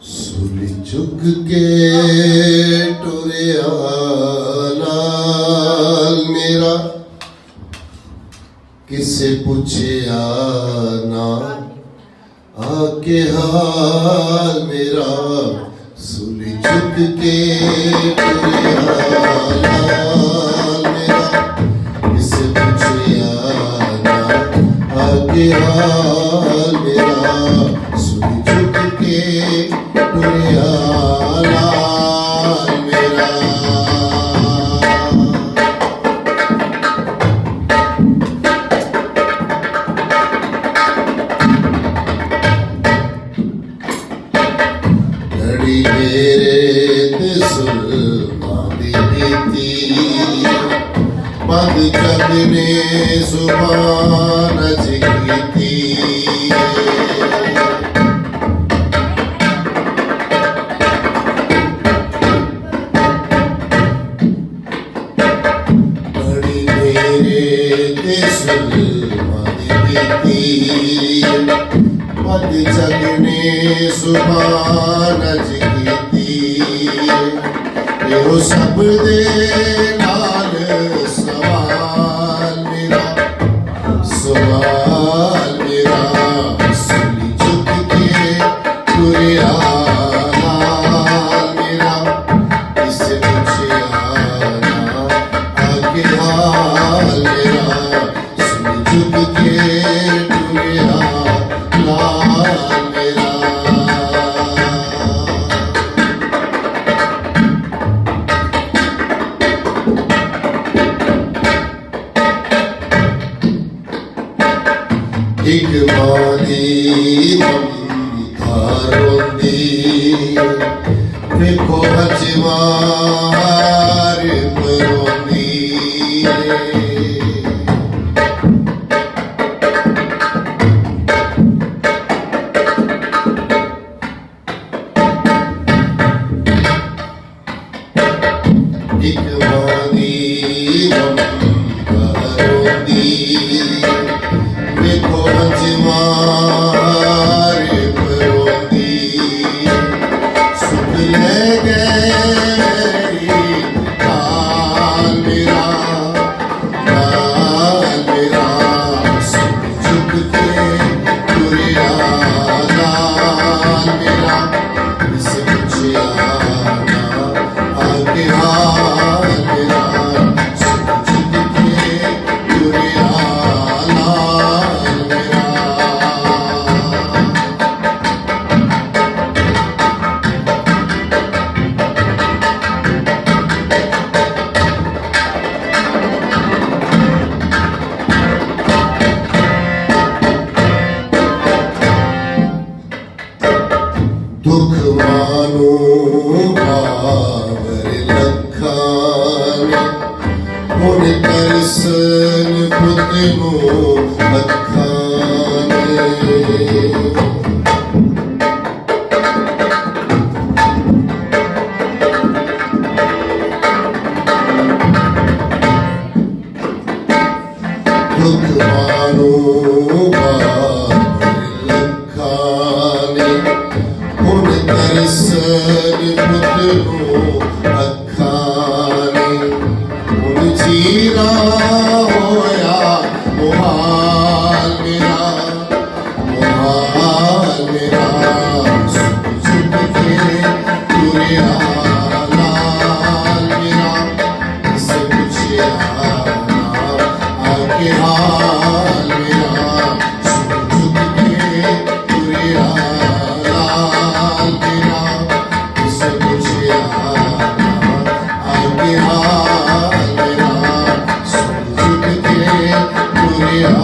सुली चुक के टुरिया नाल मेरा किसे पूछया ना आके हाल मेरा सुली चुक के टुरिया नाल मेरा किसे पूछया ना आके हाल मेरा सुली चुक के टुरिया नाल मेरा लड़ी मेरे ते सुल्तानी बीती बंद करने सुभान जिगीती लड़ी मेरे ते सुल्तानी बीती बंद जगने सुभान जिगीती यो सब दे नाल सवाल मेरा सुली चुक के टुरिया नाल मेरा किसे पूछया ना आगे हाल मेरा सुली चुक के टुरिया नाल मेरा एक माली ममतारोंदी देखो हजवार परोंदी एक माली ममतारोंदी देखो हजवार परोंदी सुख ले गई हाल मेरा सुख चुक के टुरिया नाल मेरा किसे पूछया ना आगे हाल मेरा सुख चुक के टुरिया नाल मेरा दुख मानो बावर लखान हुन तरसन पुत नो अखान दुख मानो बावर लखान हुन तरसन पुत नो अखान हुन जीरा होया मुहाल मेरा सुख चुक के टुरिया नाल मेरा किसे पूछया ना आगे हाल मेरा सुख चुक के टुरिया नाल मेरा किसे पूछया ना आगे हाल मेरा सुख चुक के टुरिया